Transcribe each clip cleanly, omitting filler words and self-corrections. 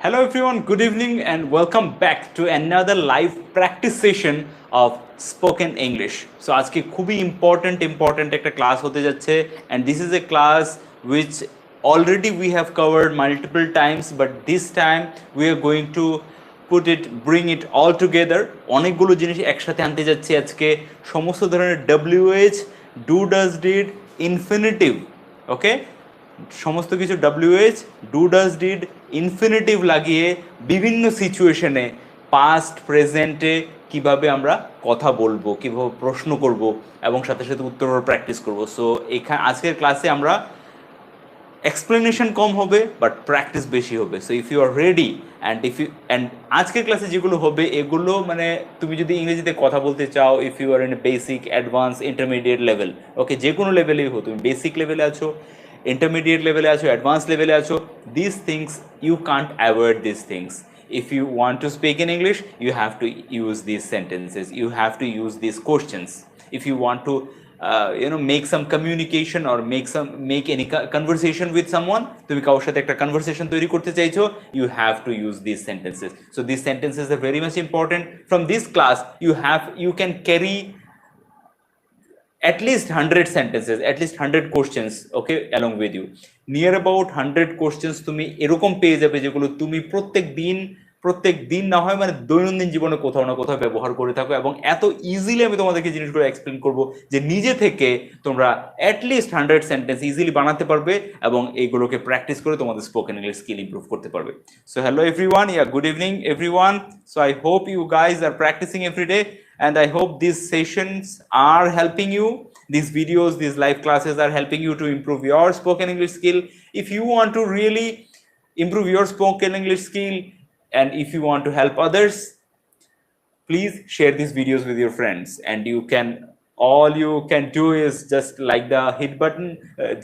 Hello everyone, good evening and welcome back to another live practice session of spoken English. So আজকে খুবই important একটা class হতে যাচ্ছে and this is a class which already we have covered multiple times but this time we are going to bring it all together. অনেকগুলো জিনিস একসাথে আনতে যাচ্ছি আজকে, সমস্ত ধরনের WH, do, does, did, infinitive, ওকে, সমস্ত কিছু WH, do does did, infinitive লাগিয়ে বিভিন্ন সিচুয়েশনে পাস্ট প্রেজেন্টে কিভাবে আমরা কথা বলবো, কিভাবে প্রশ্ন করব এবং সাথে সাথে উত্তরও প্র্যাকটিস করব। সো এখানে আজকের ক্লাসে আমরা এক্সপ্লেনেশন কম হবে বাট প্র্যাকটিস বেশি হবে। So if you are ready and আজকের ক্লাসে যেগুলো হবে এগুলো মানে তুমি যদি ইংরেজিতে কথা বলতে চাও, if you are in basic, advance, intermediate level, okay, যে কোনো লেভেলেই হো, তুমি বেসিক লেভেলে আছো, intermediate level acho, advanced level acho, these things you can't avoid these things. If you want to speak in English, you have to use these sentences, you have to use these questions. If you want to make some communication or make any conversation with someone, তুমি কারোর সাথে একটা conversation তৈরি করতে চাইছো, you have to use these sentences. So these sentences are very much important. From this class you can carry at least 100 sentences, at least 100 questions, okay, along with you. Near about 100 questions তুমি এরকম পেয়ে যাবে যেগুলো তুমি প্রত্যেক দিন না হয় মানে দৈনন্দিন জীবনে কোথাও না কোথাও ব্যবহার করে থাকো, এবং এত ইজিলি আমি তোমাদেরকে জিনিসগুলো এক্সপ্লেন করব যে নিজে থেকে তোমরা অ্যাটলিস্ট 100 সেন্টেন্স ইজিলি বানাতে পারবে এবং এইগুলোকে প্র্যাকটিস করে তোমাদের স্পোকেন ইংলিশ স্কিল ইমপ্রুভ করতে পারবে। So hello everyone, good evening everyone. So I hope you guys are practicing every day and I hope these sessions are helping you. These videos, these live classes are helping you to improve your spoken English skill. If you want to really improve your spoken English skill and if you want to help others, please share these videos with your friends, and all you can do is just like the hit button,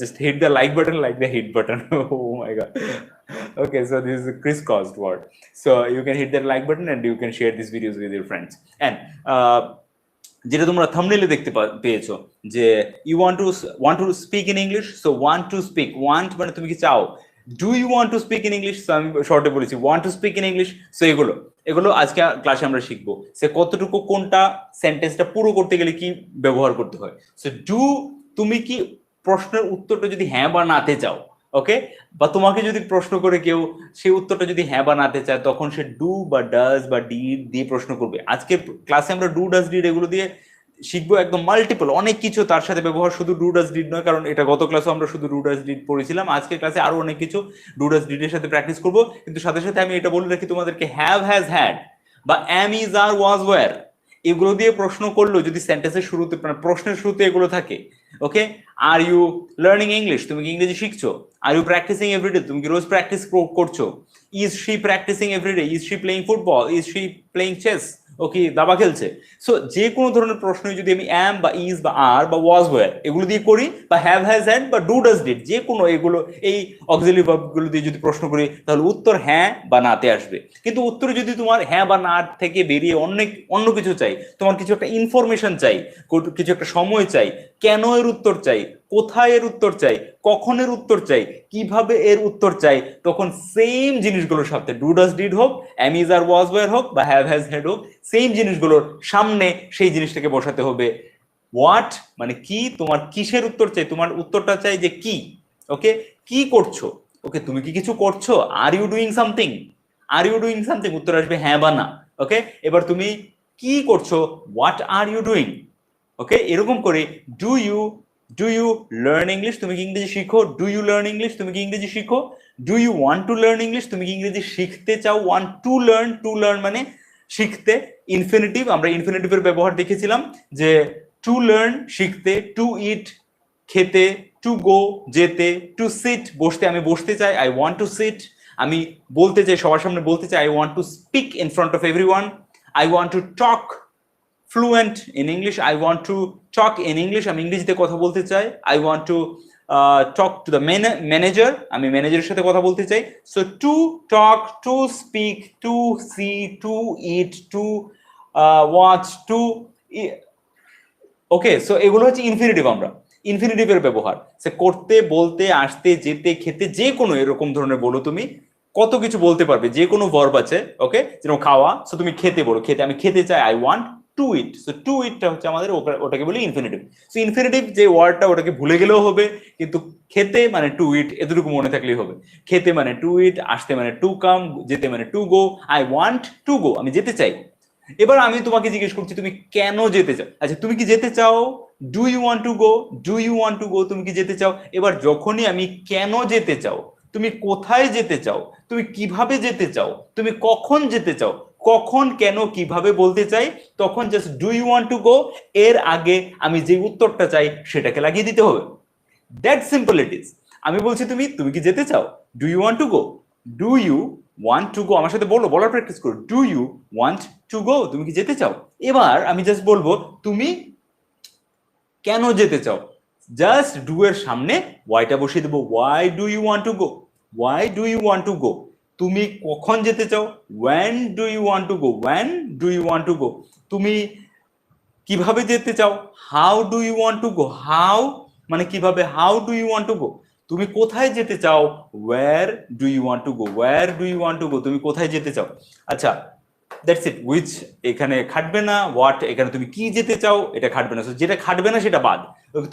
just hit the like button like the hit button. Oh my god. Okay, so this is a crisscrossed word. So you can hit that like button and you can share these videos with your friends. And যেটা তোমরা থাম্বনেইলে দেখতে পেয়েছো যে you want to speak in English. So want to speak, want মানে তুমি কি চাও, do you want to speak in English, so আমি শর্টে বলেছি want to speak in English. So এগুলো আজকে ক্লাসে আমরা শিখবো সে কতটুকু কোনটা সেন্টেন্সটা পুরো করতে গেলে কি ব্যবহার করতে হয়। সো ডু, তুমি কি প্রশ্নের উত্তরটা যদি হ্যাঁ বা নাতে চাও, ওকে, বা তোমাকে যদি প্রশ্ন করে কেউ সেই উত্তরটা যদি হ্যাঁ বা নাতে চায় তখন সে ডু বা ডাজ বা ডিড দিয়ে প্রশ্ন করবে। আজকে ক্লাসে আমরা ডু ডাজ ডিড এগুলো দিয়ে শিখবো, একদম মাল্টিপল অনেক কিছু তার সাথে ব্যবহার, শুধু ডু ডাজ ডিড নয়, কারণ এটা গত ক্লাসে আমরা শুধু ডু ডাজ ডিড পড়েছিলাম। আজকের ক্লাসে আরো অনেক কিছু ডু ডাজ ডিড এর সাথে প্র্যাকটিস করবো, কিন্তু সাথে সাথে আমি এটা বলে রাখি তোমাদেরকে হ্যাভ, হ্যাজ, হ্যাড বা অ্যাম, ইজ, আর, ওয়াজ, ওয়্যার এগুলো দিয়ে প্রশ্ন করলো যদি সেন্টেন্সের শুরুতে মানে প্রশ্নের শুরুতে এগুলো থাকে, okay. Are you learning English, তুমি কি ইংরেজি শিখছো? আর ইউ প্র্যাকটিসিং এভরিডে, তুমি কি রোজ প্র্যাকটিস করছো? Is she practising everyday? Is she playing football? Is she playing chess? ও কি দাবা খেলছে? সো যে কোনো ধরনের প্রশ্নই যদি আমি অ্যাম বা ইজ বা আর বা ওয়াজ ওয়্যার এগুলো দিয়ে করি, বা হ্যাভ, হ্যাজ, হ্যাড বা ডু ডাজ ডিড, যে কোনো এগুলো এই অক্সিলারি ভার্বগুলো দিয়ে যদি প্রশ্ন করি তাহলে উত্তর হ্যাঁ বা নাতে আসবে। কিন্তু উত্তরে যদি তোমার হ্যাঁ বা না থেকে বেরিয়ে অন্য কিছু চাই, তোমার কিছু একটা ইনফরমেশন চাই, কিছু একটা সময় চাই, কেন এর উত্তর চাই, কোথায় এর উত্তর চাই, কখন এর উত্তর চাই, কিভাবে এর উত্তর চাই, তখন সেম জিনিসগুলোর সাথে ডু ডাজ ডিড হোক, অ্যাম, ইজ, আর, ওয়াজ, ওয়্যার হোক বা হ্যাভ, হ্যাজ, হ্যাড হোক, সেম জিনিসগুলোর সামনে সেই জিনিসটাকে বসাতে হবে হোয়াট, মানে কি, তোমার কিসের উত্তর চাই, তোমার উত্তরটা চাই যে কি, ওকে, কি করছো, ওকে, তুমি কি কিছু করছো, are you doing something, are you doing something, উত্তর আসবে হ্যাঁ বা না, ওকে। এবার তুমি কি করছো, হোয়াট আর ইউ ডুইং, ওকে। এরকম করে ডু ইউ লার্ন ইংলিশ, তুমি কি ইংরেজি শিখো, ডু ইউ লার্ন ইংলিশ, তুমি কি ইংরেজি শিখো, do you want to learn English, তুমি কি ইংরেজি শিখতে চাও, ওয়ান্ট টু লার্ন মানে শিখতে, ইনফিনিটিভ, আমরা ইনফিনিটিভের ব্যবহার দেখেছিলাম যে টু লার্ন শিখতে, টু ইট খেতে, টু গো যেতে, টু সিট বসতে, আমি বসতে চাই, আই ওয়ান্ট টু সিট, আমি বলতে চাই, সবার সামনে বলতে চাই, I want to speak in front of everyone, I want to talk fluent in English, I want to talk in English, আমি ইংরেজিতে কথা বলতে চাই, I want to talk to the manager, আমি ম্যানেজারের সাথে কথা বলতে চাই। So to talk, to speak, to see, to eat, to watch, to, okay. সো এগুলো হচ্ছে ইনফিনিটিভ, আমরা ইনফিনিটিভের ব্যবহার সে করতে, বলতে, আসতে, যেতে, খেতে, যে কোনো এরকম ধরনের বলো তুমি, কত কিছু বলতে পারবে, যে কোনো ভার্ব আছে, ওকে, যেরকম খাওয়া, সো তুমি খেতে বলো, খেতে, আমি খেতে চাই, I want to eat. So to ইটটা হচ্ছে আমাদের ওটাকে বলি ইনফিনিটিভ। সো ইনফিনিটিভ যে ওয়ার্ডটা, ওটাকে ভুলে গেলেও হবে, কিন্তু খেতে মানে টু ইট, এতটুকু মনে থাকলেই হবে। খেতে মানে টু ইট, আসতে মানে টু কাম, যেতে মানে to go, I want to গো, আমি যেতে চাই। এবার আমি তোমাকে জিজ্ঞেস করছি তুমি কেন যেতে চাও। আচ্ছা, তুমি কি যেতে চাও? Do you want to go? Do you want to go, তুমি কি যেতে চাও? এবার যখনই আমি কেন যেতে চাও, তুমি কোথায় যেতে চাও, তুমি কিভাবে যেতে চাও, তুমি কখন যেতে চাও, কখন, কেন, কিভাবে বলতে চাই, তখন just do you want to go এর আগে আমি যে উত্তরটা চাই সেটাকে লাগিয়ে দিতে হবে। That simple it is. আমি বলছি তুমি তুমি কি যেতে চাও? Do you want to go? Do you want to go, আমার সাথে বলো, বলার প্র্যাকটিস করো। Do you want to go, তুমি কি যেতে চাও? এবার আমি জাস্ট বলবো তুমি কেন যেতে চাও, জাস্ট ডু এর সামনে ওয়াইটা বসিয়ে দেবো। Why do you want to go? Why do you want to go? তুমি কখন যেতে চাও? When do you want to go? When do you want to go? তুমি কিভাবে যেতে চাও? How do you want to go? How মানে কিভাবে, how do you want to go? তুমি কোথায় যেতে চাও? Where do you want to go? Where do you want to go? তুমি কোথায় যেতে চাও? আচ্ছা, দ্যাটস ইট। উইচ এখানে খাটবে না, হোয়াট এখানে তুমি কি যেতে চাও এটা খাটবে না। যেটা খাটবে না সেটা বাদ।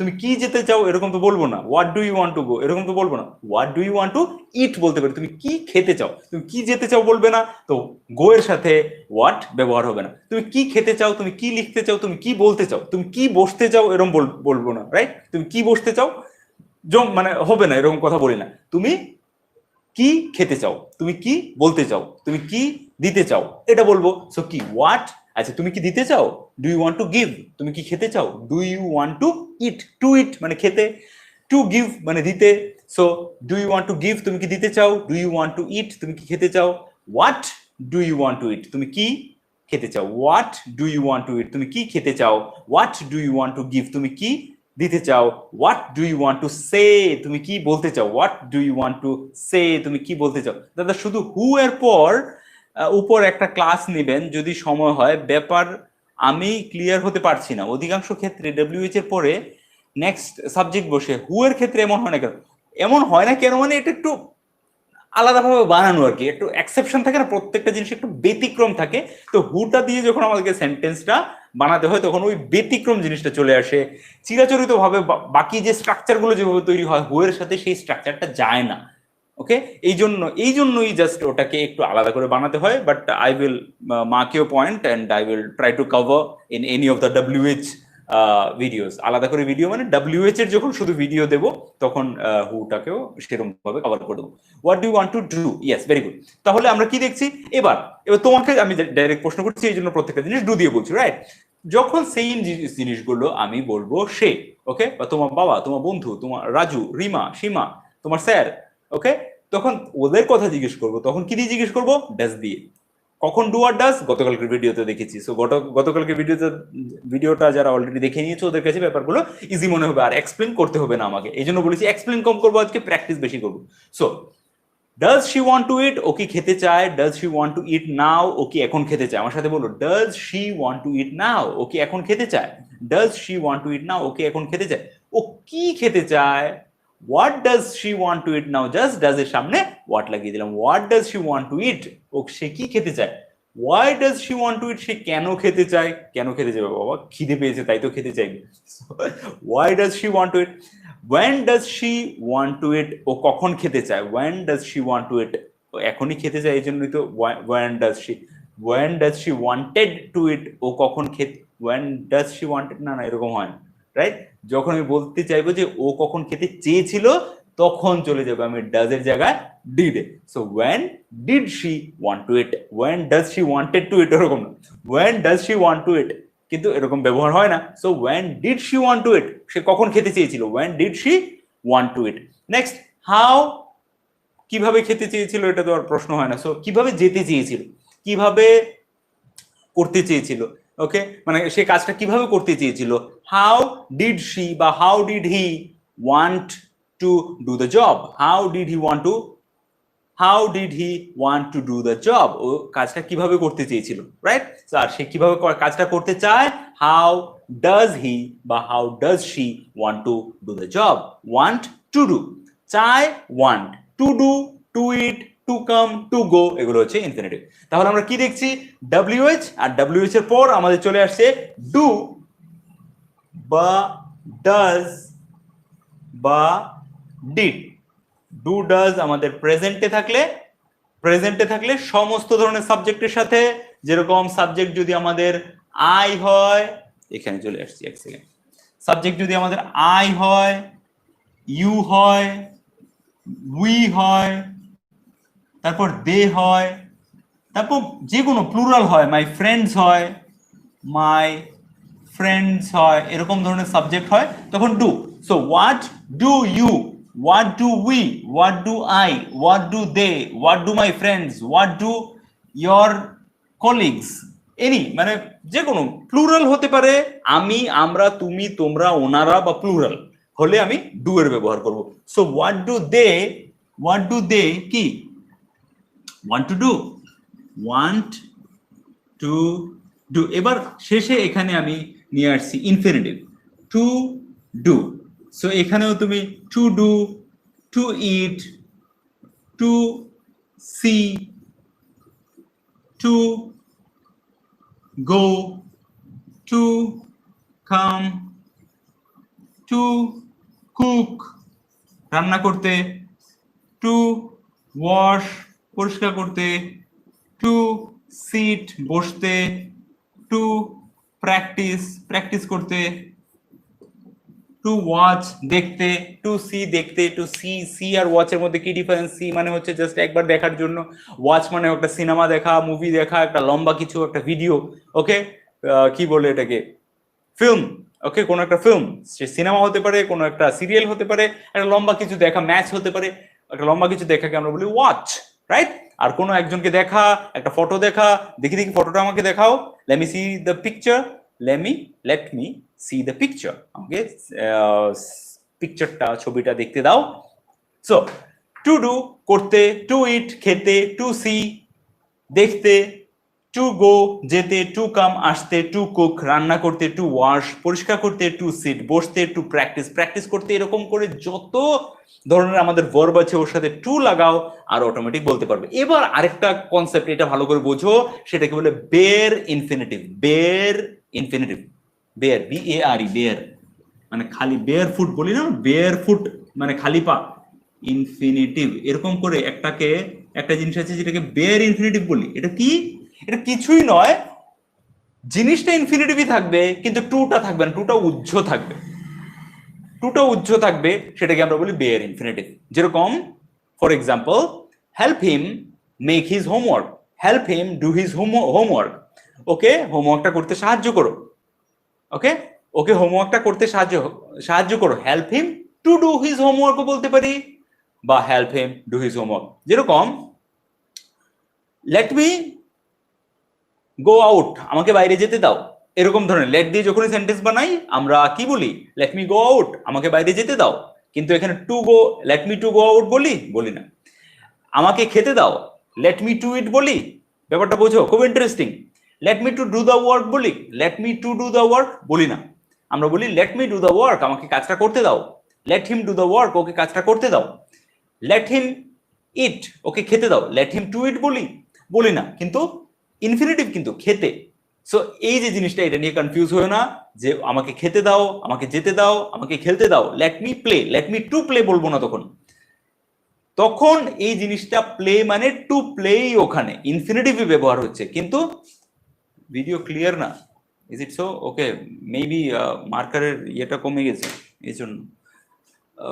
তুমি কি যেতে চাও এরকম তো বলবো না, what do you want to go এরকম তো বলবো না, what do you want to eat বলতে পারি। তুমি কি খেতে চাও, তুমি কি যেতে চাও বলবে না, তো গো এর সাথে হোয়াট ব্যবহার হবে না। তুমি কি খেতে চাও, তুমি কি লিখতে চাও, তুমি কি বলতে চাও, তুমি কি বসতে চাও এরকম বলবো না, রাইট? তুমি কি বসতে চাও মানে হবে না, এরকম কথা বলি না। তুমি কি খেতে চাও, তুমি কি বলতে চাও, তুমি কি দিতে চাও এটা বলবো। সো কি, হোয়াট। আচ্ছা, তুমি কি দিতে চাও? Do you want to give? তুমি কি খেতে চাও? Do you want to eat? To eat মানে খেতে, টু গিভ মানে দিতে। So do you want to give, তুমি কি দিতে চাও? Do you want to eat, তুমি কি খেতে চাও? What do you want to eat, তুমি কি খেতে চাও? What do you want to eat, তুমি কি খেতে চাও? What do you want to give, তুমি কি দিতে চাও? What do you want to say, তুমি কি বলতে চাও? What do you want to say, তুমি কি বলতে চাও? দাদা শুধু হু এর পর উপর একটা ক্লাস নেবেন যদি সময় হয়। ব্যাপার আমি ক্লিয়ার হতে পারছি না, অধিকাংশ ক্ষেত্রে ডব্লিউএইচ এর পরে নেক্সট সাবজেক্ট বসে। হু এর ক্ষেত্রে এমন হয় না কেন? এমন হয় না কেন মানে এটা একটু আলাদাভাবে বানানো আর কি, একটু এক্সেপশন থাকে না, প্রত্যেকটা জিনিস একটু ব্যতিক্রম থাকে। তো হুটা দিয়ে যখন আমাদেরকে সেন্টেন্সটা বানাতে হয় তখন ওই ব্যতিক্রম জিনিসটা চলে আসে। চিরাচরিত ভাবে বাকি যে স্ট্রাকচার গুলো যেভাবে তৈরি হয় হু এর সাথে সেই স্ট্রাকচারটা যায় না। ওকে, এই জন্যই জাস্ট ওটাকে একটু আলাদা করে বানাতে হয়। But I will mark your point and I will try to cover in any of the WH videos. আলাদা করে ভিডিও মানে ডব্লিউএইচ এর যখন শুধু ভিডিও দেবো তখন হুটাকেও সেরকম ভাবে কভার করে দেবো। What do you want to do? Yes, very good. তাহলে আমরা কি দেখছি এবার? এবার তোমাকে আমি ডাইরেক্ট প্রশ্ন করছি, এই জন্য প্রত্যেকটা জিনিস ডু দিয়ে বলছি, রাইট? যখন সেম জিনিসগুলো আমি বলবো সে, ওকে, বা তোমার বাবা, তোমার বন্ধু, তোমার রাজু, রিমা, সীমা, তোমার স্যার, ওকে, তখন ওদের কথা জিজ্ঞেস করবো, তখন কি দিয়ে জিজ্ঞেস করবো? ডাস দিয়ে। কখন ডু আর ডাস? গতকালকের ভিডিওতে দেখেছি। সো গতকালকের ভিডিওটা যারা অলরেডি দেখে নিয়েছে ওদের কাছে ব্যাপারগুলো ইজি মনে হবে, আর এক্সপ্লেন করতে হবে না আমাকে। এই জন্য বলেছি এক্সপ্লেন কম করবো আজকে, প্র্যাকটিস বেশি করবো। So does she want to eat, ও কি খেতে চায়? Does she want to eat now, ও কি এখন খেতে চায়? আমার সাথে বলো, does she want to eat now, ও কি এখন খেতে চায়? Does she want to eat now, ও কি এখন খেতে চায়? ও কি খেতে চায়? What does she want to eat now, just does এর সামনে হোয়াট লাগিয়ে দিলাম। What does she want to eat, ও সে কি খেতে চায়? Why does she want to eat, সে কেন খেতে চায়? কেন খেতে চাইবে বাবা? খিদে পেয়েছে তাই তো খেতে চাইবে। Why does she want to eat. when does she want to eat, ও কখন খেতে চায়? when does she want to eat, ও এখনই খেতে চায়, এই জন্যই তো when does she wanted to eat, ও কখন খেতে, when does she wanted, না না এরকম হয় না, রাইট? যখন আমি বলতে চাইবো যে ও কখন খেতে চেয়েছিল তখন চলে যাবে আমি ডাজ এর জায়গায় did A. So when did she want to eat, when does she wanted to eat এরকম না, when does she want to eat, কিন্তু এরকম ব্যবহার হয় না। So when did she want to eat, সে কখন খেতে চেয়েছিল, when did she want to eat। Next, how, কিভাবে খেতে চেয়েছিল, এটা তো আর প্রশ্ন হয় না। সো কিভাবে যেতে চেয়েছিল, কিভাবে করতে চেয়েছিল, ওকে, মানে সে কাজটা কিভাবে করতে চেয়েছিল। হাউ ডিড শি বা how did he want to do the job, how did he want to, how did he want to do the job, ও কাজটা কিভাবে করতে চেয়েছিল, রাইট? আর সে কিভাবে কাজটা করতে চায়, হাউ ডাজ হি বা how does she want to do the job. Want to do, চায় want, to do, to eat, to come, to go, এগুলো হচ্ছে ইনফিনিটিভ। তাহলে আমরা কি দেখছি, ডাব্লিউএইচ আর ডাব্লিউএইচ এর পর আমাদের চলে আসছে ডু বা ডাজ বা ডিড। ডু ডাজ আমাদের প্রেজেন্টে থাকলে সমস্ত ধরনের সাবজেক্টের সাথে, যেরকম সাবজেক্ট যদি আমাদের আই হয়, এখানে চলে আসছি এক সেকেন্ড, সাবজেক্ট যদি আমাদের আই হয়, ইউ হয়, উই হয়, তারপর দে হয়, তারপর যে কোনো প্লুরাল হয়, মাই ফ্রেন্ডস হয়, মাই ফ্রেন্ডস হয়, এরকম ধরনের সাবজেক্ট হয়, তখন do. So what do you, what do we, what do I, what do they, what do my friends, what do your colleagues, any মানে যে কোনো প্লুরাল হতে পারে, আমি, আমরা, তুমি, তোমরা, ওনারা বা প্লুরাল হলে আমি ডু এর ব্যবহার করব। সো হোয়াট ডু দে কি, want to do, want to do। এবার শেষে এখানে আমি নিয়ে আসছি ইনফিনিটিভ, টু ডু। সো এখানেও তুমি to do, to eat, to see, to go, to come, to cook রান্না করতে, টু ওয়াশ পরিষ্কার করতে, টু সিট বসতে, টু প্র্যাকটিস করতে, টু ওয়াচ দেখতে, টু সি দেখতে, টু সি আর ওয়াচের মধ্যে কি ডিফারেন্স? সি মানে হচ্ছে জাস্ট একবার দেখার জন্য, ওয়াচ মানে একটা সিনেমা দেখা, মুভি দেখা, একটা লম্বা কিছু, একটা ভিডিও, ওকে, কি বলে এটাকে, ফিল্ম, ওকে, কোন একটা ফিল্ম, সে সিনেমা হতে পারে, কোন একটা সিরিয়াল হতে পারে, একটা লম্বা কিছু দেখা, ম্যাচ হতে পারে, একটা লম্বা কিছু দেখাকে আমরা বলি ওয়াচ, রাইট? আর কোনো একজনকে দেখা, একটা ফটো দেখা, দেখি ফটোটা আমাকে দেখাও, let me C the picture, let me C the picture, আমাকে পিকচারটা, ছবিটা দেখতে দাও। সো টু ডু করতে, টু ইট খেতে, টু সি দেখতে, টু গো যেতে, টু কাম আসতে, টু কুক রান্না করতে, টু ওয়াশ পরিষ্কার করতে, টু সিট বসতে, টু প্র্যাকটিস করতে, এরকম করে যত ধরনের আমাদের ভার্ব আছে ওর সাথে টু লাগাও আর অটোমেটিক বলতে পারবে। এবার আরেকটা কনসেপ্ট, এটা ভালো করে বোঝো, সেটাকে বলে বের ইনফিনিটিভ। বের BARE, বের মানে খালি, বেয়ার ফুট বলি না, বেয়ার ফুট মানে খালি পা, ইনফিনিটিভ। এরকম করে একটা জিনিস আছে যেটাকে বেয়ার ইনফিনিটিভ বলি। এটা কি? এটা কিছুই নয়, জিনিসটা ইনফিনিটিভই থাকবে কিন্তু টুটা থাকবে না, টুটা উজ্জ থাকবে, সেটাকে আমরা বলি বেয়ার ইনফিনিটিভ। যেরকম for example, help him make his homework, help him do his homework, ওকে হোমওয়ার্কটা করতে সাহায্য করো, ওকে হোমওয়ার্কটা করতে সাহায্য করো, help him to do his হোমওয়ার্কও বলতে পারি, বা help him do his homework. যেরকম লেট মি গো আউট, আমাকে বাইরে যেতে দাও, এরকম ধরনের লেট দিয়ে যখনই সেন্টেন্স বানাই আমরা কি বলি, লেট মি গো আউট, আমাকে বাইরে যেতে দাও। কিন্তু এখানে to go, late me to go out বলি না। আমাকে খেতে দাও, লেট মি টু ইট বলি, ব্যাপারটা বোঝো, খুব interesting. Let me to do the work বলি, let me to do the work বলি না, আমরা বলি let me do the work, আমাকে কাজটা করতে দাও, let him do the work, ওকে কাজটা করতে দাও, লেট হিম ইট, ওকে খেতে দাও, লেট হিম টু ইট বলি না, কিন্তু ইনফিনিটিভ কিন্তু খেতে। সো এই যে জিনিসটা, এটা নিয়ে কনফিউজ হয়ে না যে আমাকে খেতে দাও, আমাকে যেতে দাও, আমাকে খেলতে দাও, লেট মি টু প্লে বলবো না, তখন এই জিনিসটা প্লে মানে টু প্লেই ওখানে ইনফিনিটিভই ব্যবহার হচ্ছে। কিন্তু ভিডিও ক্লিয়ার না, is it so? Okay, maybe মার্কারের ইয়েটা কমে গেছে এই জন্য।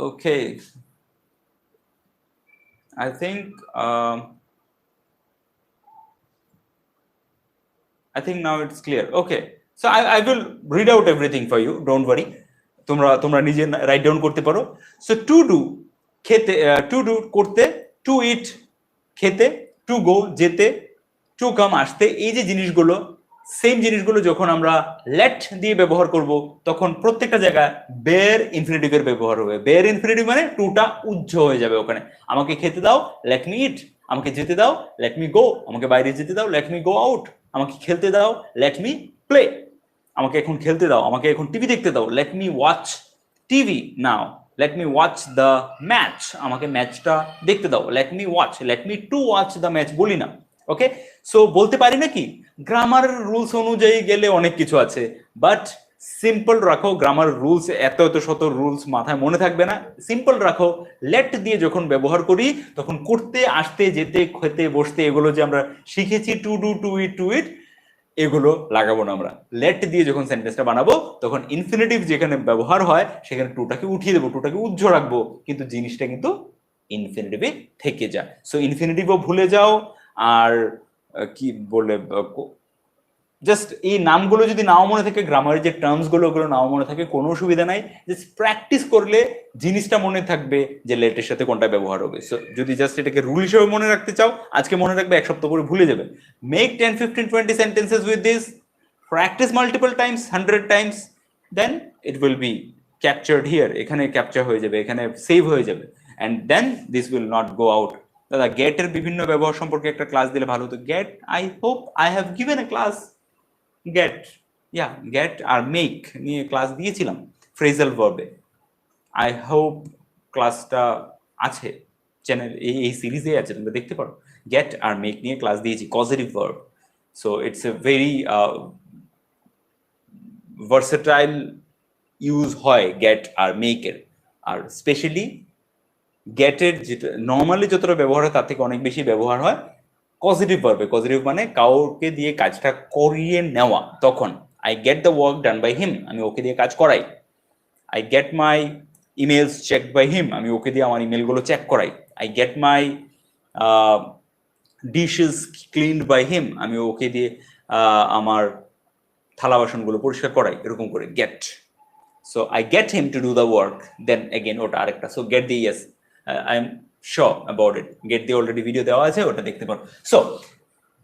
ওকে, I think now it's clear. Okay, so I will read out everything for you, don't worry, তোমরা নিজে রাইট ডাউন করতে পারো। সো টু ডু খেতে, টু ডু করতে, টু ইট খেতে, টু গো যেতে, টু কাম আসতে, এই যে জিনিসগুলো, সেম জিনিসগুলো যখন আমরা লেট দিয়ে ব্যবহার করব তখন প্রত্যেকটা জায়গায় বেয়ার ইনফিনিটিভের ব্যবহার হবে। বেয়ার ইনফিনিটিভ মানে টুটা উজ্জ হয়ে যাবে ওখানে। আমাকে খেতে দাও, লেট মি ইট, আমাকে যেতে দাও, লেট মি গো, আমাকে বাইরে যেতে দাও, লেট মি গো আউট, আমাকে খেলতে দাও, লেট মি প্লে, আমাকে এখন খেলতে দাও, আমাকে এখন টিভি দেখতে দাও, let me watch TV now, let me watch the match, আমাকে ম্যাচটা দেখতে দাও, let me watch, late me two watch the match বলি না। ওকে, সো বলতে পারি না কি গ্রামার রুলস অনুযায়ী গেলে অনেক কিছু আছে, বাট সিম্পল রাখো। গ্রামার রুলস এত এত শত রুলস মাথায় মনে থাকবে না, সিম্পল রাখো। লেট দিয়ে যখন ব্যবহার করি তখন করতে আসতে যেতে খেতে বসতে এগুলো যে আমরা শিখেছি to do to eat to eat, এগুলো লাগাবো না আমরা। লেট দিয়ে যখন সেন্টেন্সটা বানাবো তখন ইনফিনিটিভ যেখানে ব্যবহার হয় সেখানে টুটাকে উঠিয়ে দেবো, টুটাকে উজ্জ্ব রাখবো, কিন্তু জিনিসটা কিন্তু ইনফিনিটিভে থেকে যায়। সো ইনফিনিটিভও ভুলে যাও। আর কি বলে, জাস্ট এই নামগুলো যদি নাও মনে থাকে, গ্রামারের যে টার্মস গুলো ওগুলো নাও মনে থাকে, কোনো অসুবিধা নাই। জাস্ট প্র্যাকটিস করলে জিনিসটা মনে থাকবে যে লেটের সাথে কোনটা ব্যবহার হবে। সো যদি জাস্ট এটাকে রুল হিসেবে মনে রাখতে চাও, আজকে মনে রাখবে, এক সপ্তাহ পরে ভুলে যাবে। Make 10, 15, 20 sentences with this, practice multiple times, 100 times, then it will be captured here, এখানে ক্যাপচার হয়ে যাবে, এখানে সেভ হয়ে যাবে, and then this will not go out. দাদা গেট এর বিভিন্ন ব্যবহার সম্পর্কে একটা ক্লাস দিলে ভালো হতো। Get, I hope I have given a class. Get, yeah, get আর মেক নিয়ে ক্লাস দিয়েছিলাম ফ্রেজাল ভার্বে। আই হোপ ক্লাসটা আছে চ্যানেল, এই সিরিজে আছে, তোমরা দেখতে পারো। গেট আর মেক নিয়ে ক্লাস দিয়েছি, causative verb. So it's a very versatile use হয় গেট আর মেকের। আর স্পেশালি গেটের যেটা নর্মালি যতটা ব্যবহার হয় তার থেকে অনেক বেশি ব্যবহার হয় পজিটিভ ভার্বে। পজিটিভ মানে কাউকে দিয়ে কাজটা করিয়ে নেওয়া। তখন I get the work done by him, আমি ওকে দিয়ে কাজ করাই। I get my emails check by him, আমি ওকে দিয়ে আমার ইমেলগুলো চেক করাই। I get my dishes cleaned by him, আমি ওকে দিয়ে আমার থালা বাসনগুলো পরিষ্কার করাই, এরকম করে get. So I get him to do the work, then again ওটা আরেকটা। সো গেট দিয়ে yes, I am sure about it, get দিয়ে অলরেডি ভিডিও দেওয়া আছে, ওটা দেখতে পারো। So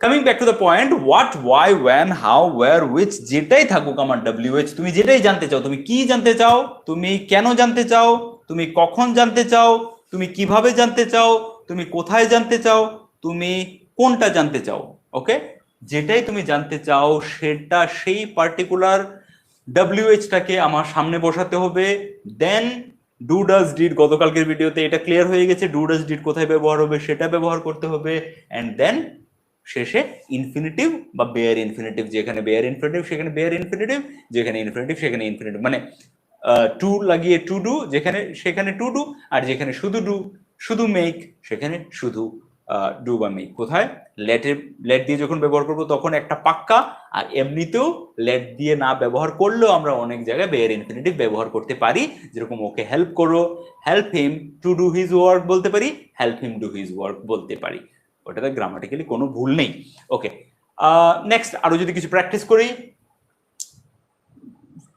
coming back to the point, what, why, when, how, where, which, যেটাই থাকুক আমার WH, তুমি যেটাই জানতে চাও, তুমি কি জানতে চাও, তুমি কেন জানতে চাও, তুমি কখন জানতে চাও, তুমি কিভাবে জানতে চাও, তুমি কোথায় জানতে চাও, তুমি কোনটা জানতে চাও, ওকে, যেটাই তুমি জানতে চাও সেটা সেই পার্টিকুলার WH-টাকে আমার সামনে বসাতে হবে। দেন ডু ডাজ ডিড, গতকালকের ভিডিওতে এটা ক্লিয়ার হয়ে গেছে, ডু ডাজ ডিড কোথায় ব্যবহার হবে সেটা ব্যবহার করতে হবে। অ্যান্ড দেন শেষে ইনফিনিটিভ বা বেয়ার ইনফিনিটিভ, যেখানে বেয়ার ইনফিনিটিভ সেখানে বেয়ার ইনফিনিটিভ, যেখানে ইনফিনিটিভ সেখানে ইনফিনিটিভ, মানে টু লাগিয়ে টু ডু, যেখানে সেখানে টু ডু, আর যেখানে শুধু ডু শুধু মেক সেখানে শুধু ডু বা মেক। কোথায় লেট দিয়ে যখন ব্যবহার করবো তখন একটা পাক্কা, আর এমনিতেও লেট দিয়ে না ব্যবহার করলেও আমরা অনেক জায়গায় বেয়ার ইনফিনিটিভ ব্যবহার করতে পারি। যেরকম ওকে হেল্প করো, help him to do his work বলতে পারি, help him do his work বলতে পারি, ওটাতে গ্রামাটিক্যালি কোনো ভুল নেই। ওকে, নেক্সট আরো যদি কিছু প্র্যাকটিস করি,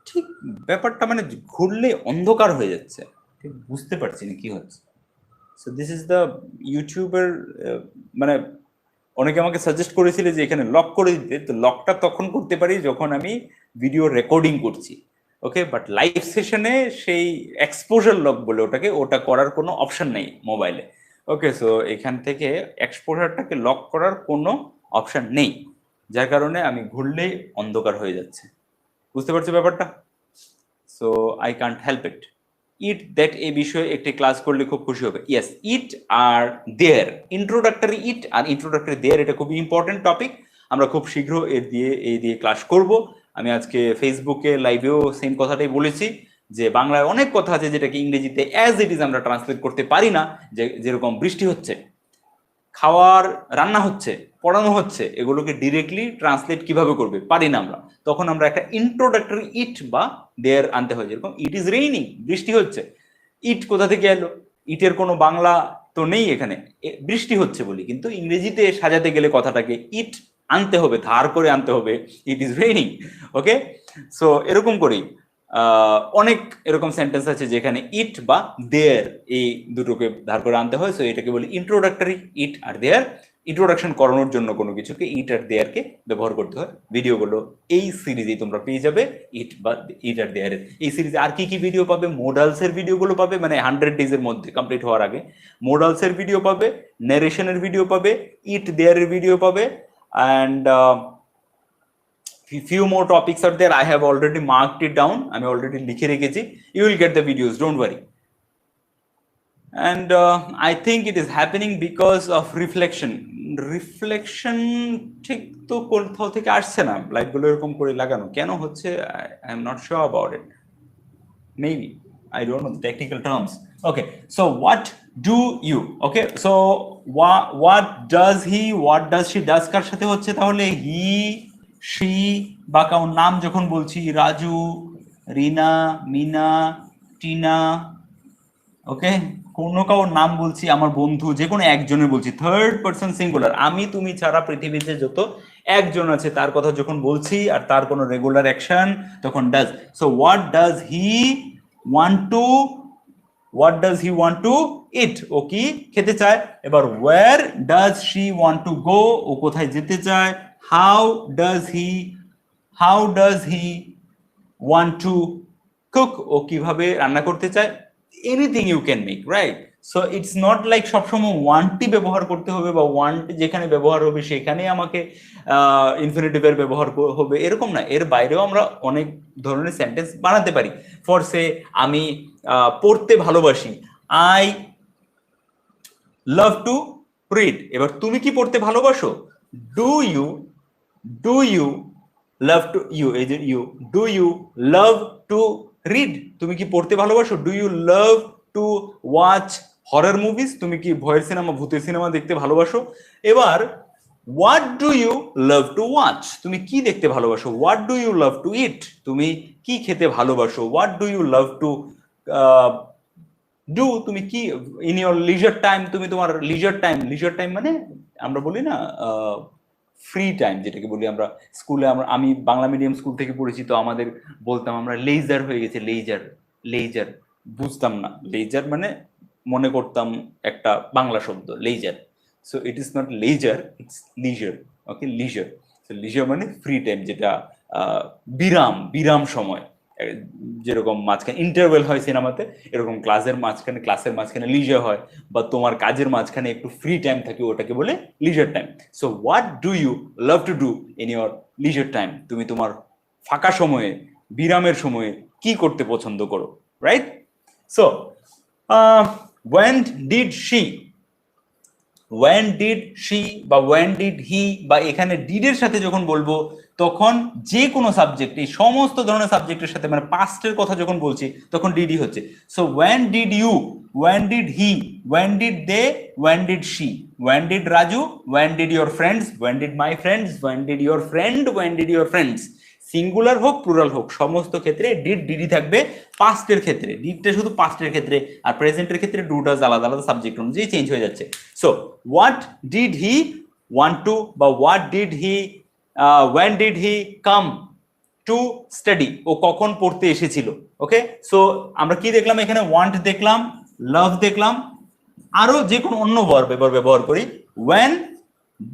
ঠিক ব্যাপারটা মানে ঘুরলে অন্ধকার হয়ে যাচ্ছে, ঠিক বুঝতে পারছি না কি হচ্ছে। সো দিস ইজ দ্য ইউটিউবের, মানে অনেকে আমাকে সাজেস্ট করেছিল যে এখানে লক করে দিতে, তো লকটা তখন করতে পারি যখন আমি ভিডিও রেকর্ডিং করছি, ওকে, বাট লাইভ সেশনে সেই এক্সপোজার লক বলে ওটাকে, ওটা করার কোনো অপশন নেই মোবাইলে। ওকে, সো এখান থেকে এক্সপোজারটাকে লক করার কোনো অপশন নেই, যার কারণে আমি ঘুরলেই অন্ধকার হয়ে যাচ্ছে। বুঝতে পারছো ব্যাপারটা? So I can't help it. It that এই বিষয়ে একটি ক্লাস করলে খুব খুশি হবে। ইয়েস, ইট আর দেয়ার, ইন্ট্রোডাক্টরি ইট আর ইন্ট্রোডাক্টরি দেয়ার, এটা খুবই ইম্পর্টেন্ট টপিক। আমরা খুব শীঘ্র এই দিয়ে ক্লাস করব। আমি আজকে ফেসবুকে লাইভেও সেম কথাটাই বলেছি যে বাংলায় অনেক কথা আছে যেটাকে ইংরেজিতে অ্যাজ ইট ইজ আমরা ট্রান্সলেট করতে পারি না। যেরকম বৃষ্টি হচ্ছে, খাওয়ার রান্না হচ্ছে, পড়ানো হচ্ছে, এগুলোকে ডিরেক্টলি ট্রান্সলেট কিভাবে করবে পারি না আমরা। তখন আমরা একটা ইন্ট্রোডাক্টরি ইট বা দেয়ার আনতে হয়। যেরকম ইট ইজ রেইনিং, বৃষ্টি হচ্ছে, ইট কোথা থেকে এলো? ইটের কোনো বাংলা তো নেই এখানে, বৃষ্টি হচ্ছে বলি, কিন্তু ইংরেজিতে সাজাতে গেলে কথাটাকে ইট আনতে হবে, ধার করে আনতে হবে, it is raining. Okay, so এরকম করেই অনেক এরকম সেন্টেন্স আছে যেখানে ইট বা দেয়ার এই দুটোকে ধার করে আনতে হয়। সো এটাকে বলি ইন্ট্রোডাক্টরি ইট আর দেয়ার। ইন্ট্রোডাকশন করানোর জন্য কোনো কিছুকে ইট আর দেয়ারকে ব্যবহার করতে হয়। ভিডিওগুলো এই সিরিজেই তোমরা পেয়ে যাবে, ইট বা ইট আর দেয়ারের। এই সিরিজে আর কি কি ভিডিও পাবে? মোডালসের ভিডিওগুলো পাবে, মানে 100 ডেজের মধ্যে কমপ্লিট হওয়ার আগে মোডালসের ভিডিও পাবে, ন্যারেশনের ভিডিও পাবে, ইট দেয়ারের ভিডিও পাবে, and few more topics are there. I have already marked it down, আমি অলরেডি লিখে রেখেছি। You will get the videos, don't worry. and I think it is happening because of reflection. ঠিক তো কোথাও থেকে আসছে না, লাইটগুলো এরকম করে লাগানো কেন হচ্ছে, I am not sure about it, maybe I don't know the technical terms. Okay, so what do you, okay, so what does he, what does she, does কার সাথে হচ্ছে তাহলে he, she, বা কারোর নাম যখন বলছি রাজু, রিনা, মিনা, টিনা, ওকে, কোনো কারোর নাম বলছি, আমার বন্ধু, যে কোনো একজনের বলছি, থার্ড পারসন সিঙ্গুলার, আমি তুমি ছাড়া পৃথিবীতে যত একজন আছে তার কথা যখন বলছি আর তার কোনো রেগুলার অ্যাকশন, তখন does. So what does he want to, what does he want to eat, ও কি খেতে চায়। এবার where does she want to go, ও কোথায় যেতে চায়। How does he want to cook, ও কিভাবে রান্না করতে চায়। Anything you can make, right? So it's not like সবসময় ওয়ান্টটি ব্যবহার করতে হবে, বা ওয়ান্ট যেখানে ব্যবহার হবে সেখানে আমাকে ইনফিনিটিভের ব্যবহার হবে, এরকম না। এর বাইরেও আমরা অনেক ধরনের সেন্টেন্স বানাতে পারি। ফর সে, আমি পড়তে ভালোবাসি, আই লাভ টু রিড। এবার তুমি কি পড়তে ভালোবাসো? ডু ইউ লাভ টু, এই যে do you love to read, তুমি কি পড়তে ভালোবাসো? Do you love to watch horror movies, তুমি কি ভয়ের সিনেমা, ভূতের সিনেমা দেখতে ভালোবাসো? এবার what do you love to watch, তুমি কি দেখতে ভালোবাসো? What do you love to eat, তুমি কি খেতে ভালোবাসো? What do you love to do, তুমি কি ইন ইউর লিজার টাইম, তুমি তোমার লিজার টাইম মানে আমরা বলি না ফ্রি টাইম, যেটাকে বলি আমরা স্কুলে, আমি বাংলা মিডিয়াম স্কুল থেকে পড়েছি, তো আমাদের বলতাম আমরা লেজার হয়ে গেছে, লেজার বুঝতাম না, লেজার মানে মনে করতাম একটা বাংলা শব্দ leisure. So it is not leisure, it's leisure. Okay, leisure মানে ফ্রি টাইম, যেটা বিরাম সময়, যেরকম মাঝখানে ইন্টারভেল হয় সিনেমাতে, এরকম ক্লাসের মাঝখানে লিজার হয়, বা তোমার কাজের মাঝখানে একটু ফ্রি টাইম থাকে, ওটাকে বলে leisure time. So what do you love to do in your leisure time, তুমি তোমার ফাঁকা সময়ে, বিরামের সময়ে কি করতে পছন্দ করো, right? So when did she বা when did he, বা এখানে ডিড এর সাথে যখন বলবো তখন যে কোনো সাবজেক্ট, এই সমস্ত ধরনের সাবজেক্টের সাথে, মানে পাস্টের কথা যখন বলছি তখন ডিডই হচ্ছে। So when did you, when did he, when did they, when did she, when did Raju, when did your friends, when did my friends, when did your friend, when did your friends, singular হোক plural হোক সমস্ত ক্ষেত্রে DD থাকবে। পাস্টের ক্ষেত্রে ডিডটা শুধু পাস্টের ক্ষেত্রে, আর প্রেজেন্টের ক্ষেত্রে ডুটাস আলাদা আলাদা সাবজেক্ট অনুযায়ী চেঞ্জ হয়ে যাচ্ছে। So what did he want to, বা what did he, when did he come to study, ও কখন পড়তে এসেছিল। ওকে, সো আমরা কি দেখলাম এখানে? ওয়ান্ট দেখলাম, লাভ দেখলাম, আরো যে কোনো অন্য ভার্ব এবার ব্যবহার করি। when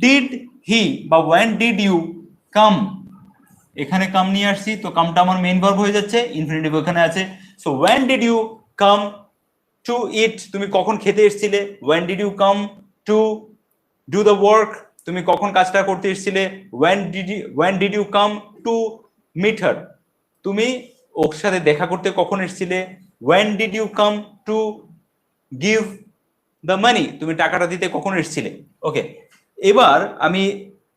did he বা when did you come, এখানে কাম নিয়ে আসছি, তো কামটা আমার মেইন ভার্ব হয়ে যাচ্ছে, ইনফিনিটিভ ওখানে আছে। So when did you come to eat, তুমি কখন খেতে এসেছিলে। when did you come to do the work, তুমি কখন কাজটা করতে এসেছিলে। when did you come to meet her, তুমি ওর সাথে দেখা করতে কখন এসেছিলে। when did you come to give the money, তুমি টাকাটা দিতে কখন এসেছিলে। ওকে, এবার আমি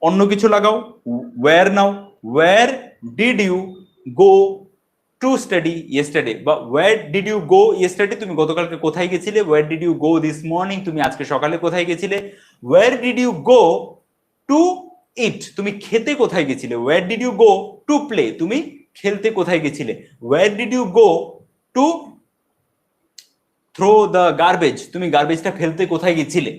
অন্য কিছু লাগাও, where now. where did you go to study yesterday, বা where did you go yesterday, তুমি গতকালকে কোথায় গেছিলে। where did you go this morning, তুমি আজকে সকালে কোথায় গেছিলে। where did you go to eat, তুমি খেতে কোথায় গেছিলে। where did you go to play, তুমি খেলতে কোথায় গেছিলে। where did you go to throw the garbage, তুমি গার্বেজটা ফেলতে কোথায় গেছিলে,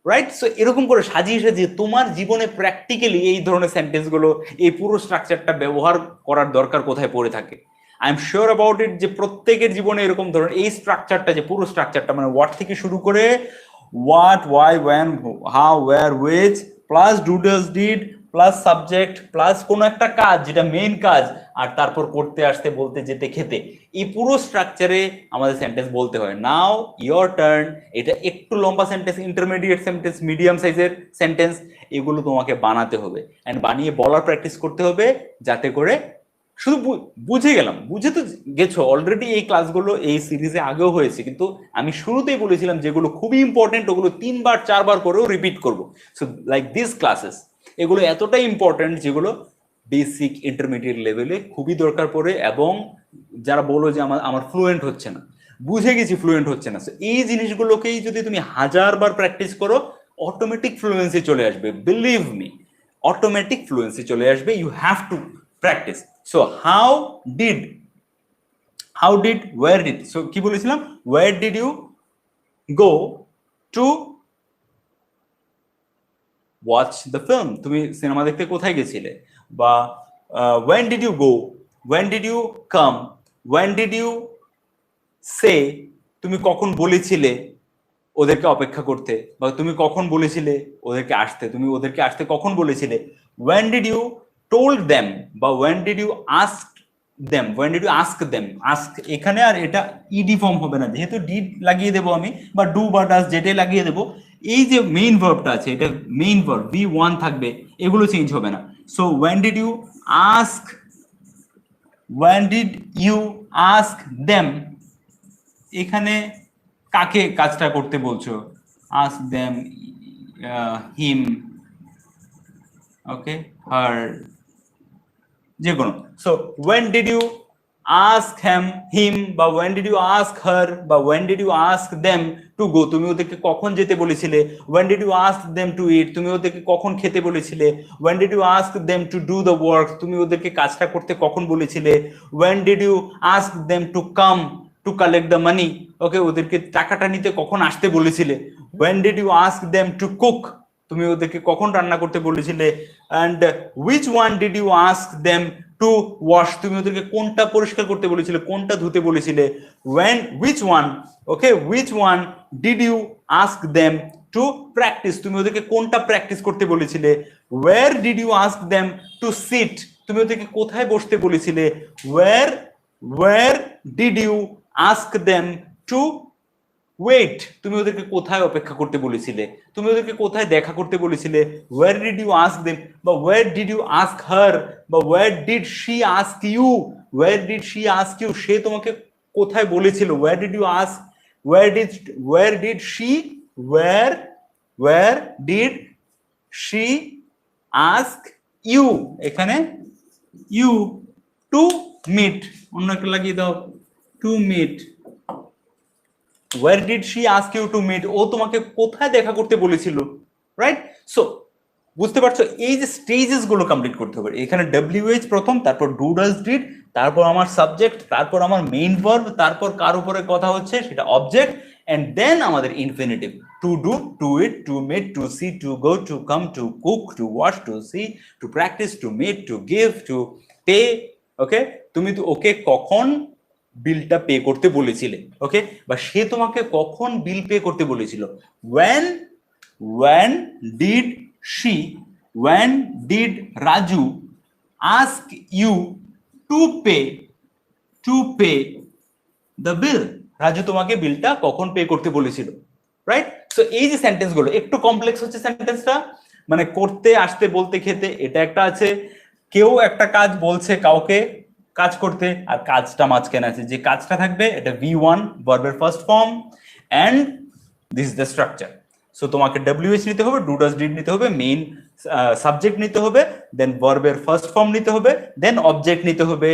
রাইট? সো এরকম করে সাজিয়ে সাজিয়ে তোমার জীবনে প্র্যাকটিক্যালি এই ধরনের সেন্টেন্স গুলো, এই পুরো স্ট্রাকচারটা ব্যবহার করার দরকার কোথায় পড়ে থাকে। আই এম শিওর অ্যাবাউট ইট যে প্রত্যেকের জীবনে এরকম ধরনের এই স্ট্রাকচারটা, যে পুরো স্ট্রাকচারটা, মানে হোয়াট থেকে শুরু করে what, why, when, how, where, which, plus do does did, plus subject, plus কোনো একটা কাজ যেটা মেইন কাজ, আর তারপর করতে আসতে বলতে যেতে খেতে, এই পুরো স্ট্রাকচারে আমাদের সেন্টেন্স বলতে হয়। নাও ইয়োর টার্ন। এটা একটু লম্বা সেন্টেন্স, ইন্টারমিডিয়েট সেন্টেন্স, মিডিয়াম সাইজের সেন্টেন্স, এগুলো তোমাকে বানাতে হবে, অ্যান্ড বানিয়ে বলার প্র্যাকটিস করতে হবে, যাতে করে শুধু বুঝে গেলাম, বুঝে তো গেছো অলরেডি। এই ক্লাসগুলো এই সিরিজে আগেও হয়েছে, কিন্তু আমি শুরুতেই বলেছিলাম যেগুলো খুবই ইম্পর্টেন্ট ওগুলো 3 বার 4 বার করেও রিপিট করব। সো লাইক দিস ক্লাসেস, এগুলো এতটাই ইম্পর্টেন্ট যেগুলো বেসিক ইন্টারমিডিয়েট লেভেলে খুবই দরকার পড়ে। এবং যারা বলো যে আমার আমার ফ্লুয়েন্ট হচ্ছে না, বুঝে গেছি ফ্লুয়েন্ট হচ্ছে না, এই জিনিসগুলোকেই যদি তুমি 1000 বার প্র্যাকটিস করো অটোমেটিক ফ্লুয়েন্সি চলে আসবে, বিলিভ মি, অটোমেটিক ফ্লুয়েন্সি চলে আসবে। You have to practice. So how did where did, so কি বলেছিলাম, where did you go to watch the film, তুমি সিনেমা দেখতে কোথায় গেছিলে? বা when did you go, when did you come, when did you say, তুমি কখন বলেছিলে ওদেরকে অপেক্ষা করতে, বা তুমি কখন বলেছিলে ওদেরকে আসতে, তুমি ওদেরকে আসতে কখন বলেছিলে? When did you told them, বা when did you ask them, when did you ask them, ask এখানে আর এটা ইডি ফর্ম হবে না, যেহেতু ডিড লাগিয়ে দেবো আমি, বা ডু বা ডাস যেটাই লাগিয়ে দেবো, এই যে মেইন ভার্বটা আছে এটা মেইন ভার্ব V1 থাকবে, এগুলো চেঞ্জ হবে না। So when did you ask, when did you ask them, এখানে কাকে কাজটা করতে বলছো? আস্ক দেম, হিম, ওকে, হার, যে কোনো। So when did you ask him, বা when did you ask her, বা when did you ask them to go, তুমি ওদেরকে কখন যেতে বলেছিলে? When did you ask them to eat, তুমি ওদেরকে কখন খেতে বলেছিলে? When did you ask them to do the work, তুমি ওদেরকে কাজটা করতে কখন বলেছিলে? When did you ask them to come to collect the money, okay, ওদেরকে টাকাটা নিতে কখন আসতে বলেছিলে? When did you ask them to cook, তুমি ওদেরকে কখন রান্না করতে বলেছিলে? And which one did you ask them to wash, তুমি ওদেরকে কোনটা পরিষ্কার করতে বলেছিলে, কোনটা ধুতে বলেছিলে? when which one, okay, which one did you ask them to practice, তুমি ওদেরকে কোনটা প্র্যাকটিস করতে বলেছিলে? where did you ask them to sit, তুমি ওদেরকে কোথায় বসতে বলেছিলে? where did you ask them to wait, তুমি ওদেরকে কোথায় অপেক্ষা করতে বলেছিলে? তুমি ওদেরকে কোথায় দেখা করতে বলেছিলে? Where did you ask them, বা where did you ask her, বা where did she ask you, where did she ask you, সে তোমাকে কোথায় বলেছিল? Where did you ask, where did she, where did she ask you, এখানে you to meet, অন্য একটা লাগিয়ে দাও, to meet. where did she ask you to meet, ও তোমাকে কোথায় দেখা করতে বলেছিল, রাইট? সো বুঝতে পারছো, এই যে স্টেজেস গুলো কমপ্লিট করতে হবে। এখানে WH প্রথম, তারপর ডু ডাজ ডিড, তারপর আমার সাবজেক্ট, তারপর আমার মেইন ভার্ব, তারপর কার উপরে কথা হচ্ছে সেটা অবজেক্ট, এন্ড দেন আমাদের infinitive, to do, to eat, to meet, to see, to go, to come, to cook, to wash, to see, to practise, to meet, to give, to pay. Okay, তুমি তো ওকে কখন বিলটা pay করতে বলেছিলে, ওকে, বা সে তোমাকে কখন বিল পে করতে বলেছিল? when did she, when did Raju ask you to pay the bill, Raju তোমাকে বিলটা কখন পে করতে বলেছিল, রাইট? সো এই যে সেন্টেন্স গুলো একটু কমপ্লেক্স হচ্ছে সেন্টেন্সটা, মানে করতে, আসতে, বলতে, খেতে, এটা একটা আছে। কেউ একটা কাজ বলছে কাউকে কাজ করতে, আর কাজটা মাঝখানে আছে, যে কাজটা থাকবে এটা V1 ভার্বের first form, and this is the structure. So তোমাকে WH নিতে হবে, ডু ডাজ ডিড নিতে হবে, মেইন সাবজেক্ট নিতে হবে, দেন ভার্বের ফার্স্ট ফর্ম নিতে হবে, দেন অবজেক্ট নিতে হবে,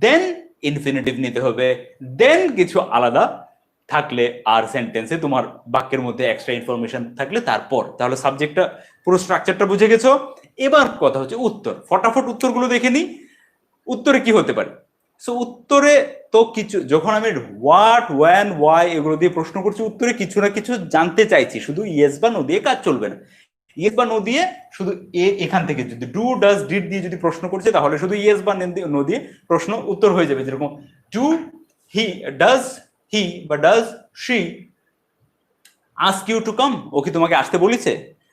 দেন ইনফিনিটিভ নিতে হবে, দেন কিছু আলাদা থাকলে আর সেন্টেন্সে তোমার বাক্যের মধ্যে এক্সট্রা ইনফরমেশন থাকলে তারপর, তাহলে সাবজেক্টটা পুরো স্ট্রাকচারটা বুঝে গেছো। এবার কথা হচ্ছে উত্তর, ফটাফট উত্তরগুলো দেখে নি। উত্তরে কি হতে পারে? সো উত্তরে তো কিছু, যখন আমি হোয়াট, ওয়ান, ওয়াই এগুলো দিয়ে প্রশ্ন করছি, উত্তরে কিছু না কিছু জানতে চাইছি, শুধু ইয়েস বা নো দিয়ে কাজ চলবে না। ইয়েস বা নো দিয়ে শুধু এখান থেকে যদি ডু ডাজ ডিড দিয়ে যদি প্রশ্ন করছে, তাহলে শুধু ইয়েস বা নো দিয়ে প্রশ্ন উত্তর হয়ে যাবে। যেরকম ডু হি, ডাজ হি বা does she ask you to come, ও কি তোমাকে আসতে বলেছে?